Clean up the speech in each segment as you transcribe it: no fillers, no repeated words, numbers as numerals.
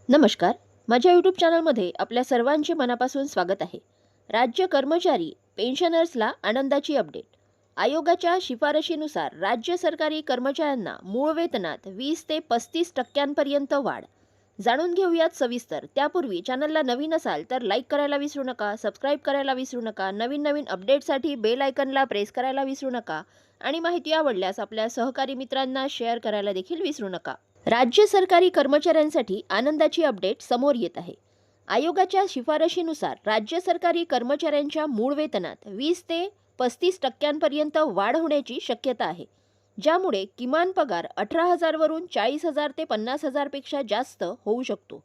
नमस्कार. माझ्या यूट्यूब चॅनलमध्ये आपल्या सर्वांचे मनापासून स्वागत आहे. राज्य कर्मचारी पेन्शनर्सला आनंदाची अपडेट. आयोगाच्या शिफारशीनुसार राज्य सरकारी कर्मचाऱ्यांना मूळ वेतनात 20 ते 35% वाढ. जाणून घेऊयात सविस्तर. त्यापूर्वी चॅनलला नवीन असाल तर लाईक करायला विसरू नका, सबस्क्राईब करायला विसरू नका, नवीन अपडेटसाठी बेल आयकनला प्रेस करायला विसरू नका आणि माहिती आवडल्यास आपल्या सहकारी मित्रांना शेअर करायला देखील विसरू नका. राज्य सरकारी कर्मचाऱ्यांसाठी आनंदाची अपडेट समोर येत आहे. आयोगाच्या शिफारशीनुसार राज्य सरकारी कर्मचाऱ्यांच्या मूळ वेतनात 20 ते 35% वाढ होण्याची शक्यता आहे, ज्यामुळे किमान पगार 18,000 वरून 40,000 ते 50,000 पेक्षा जास्त होऊ शकतो.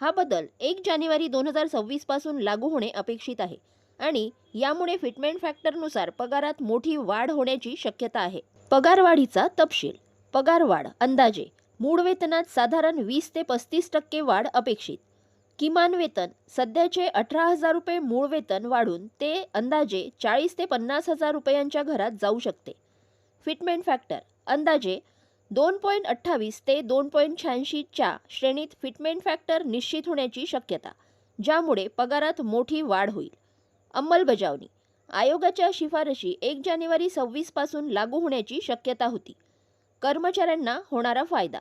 हा बदल 1 जानेवारी 2026 पासून लागू होणे अपेक्षित आहे आणि यामुळे फिटमेंट फॅक्टरनुसार पगारात मोठी वाढ होण्याची शक्यता आहे. पगारवाढीचा तपशील. पगारवाढ अंदाजे मूळ वेतनात साधारण 20 ते 35% वाढ अपेक्षित. किमान वेतन सध्याचे 18,000 रुपये मूळ वेतन वाढून ते अंदाजे 40 ते 50,000 रुपयांच्या घरात जाऊ शकते. फिटमेंट फॅक्टर अंदाजे 2.28 ते 2.86 च्या श्रेणीत फिटमेंट फॅक्टर निश्चित होण्याची शक्यता, ज्यामुळे पगारात मोठी वाढ होईल. अंमलबजावणी. आयोगाच्या शिफारशी 1 जानेवारी 26 पासून लागू होण्याची शक्यता होती. कर्मचाऱ्यांना होणारा फायदा.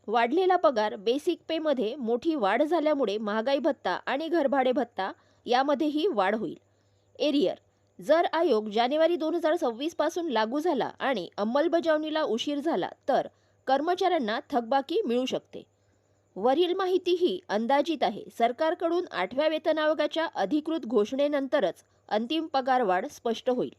वाढलेला पगार बेसिक पेमध्ये मोठी वाढ झाल्यामुळे महागाई भत्ता आणि घरभाडे भत्ता यामध्येही वाढ होईल. एरियर. जर आयोग जानेवारी 2026 पासून लागू झाला आणि अंमलबजावणीला उशीर झाला तर कर्मचाऱ्यांना थकबाकी मिळू शकते. वरील माहिती ही अंदाजित आहे. सरकारकडून 8व्या वेतन आयोगाच्या अधिकृत घोषणेनंतरच अंतिम पगारवाढ स्पष्ट होईल.